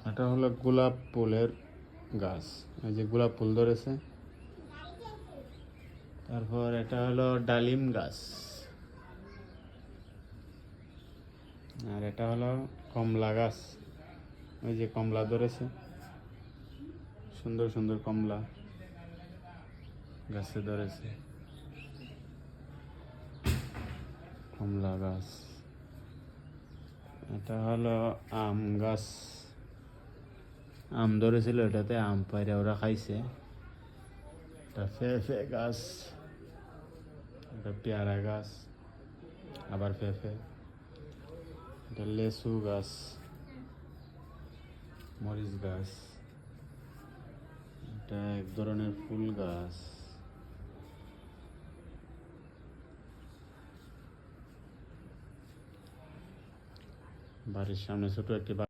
এটা হলো গোলাপ ফুলের গাছ, এই যে গোলাপ ফুল ধরেছে। তারপর এটা হলো ডালিম গাছ, আর এটা হলো কমলা গাছ। ওই যে কমলা ধরেছে, সুন্দর সুন্দর কমলা গাছে ধরেছে। কমলা গাছ। এটা হলো আম গাছ, আম ধরেছিল, এটাতে আম পাইরে ওরা খাইছে। এটা ফেফে গাছ, এটা পেয়ারা গাছ, আবার ফেফে। এটা লেসু গাছ, মরিচ গাছ। এটা এক ধরনের ফুল গাছ। বাড়ির সামনে ছোট একটি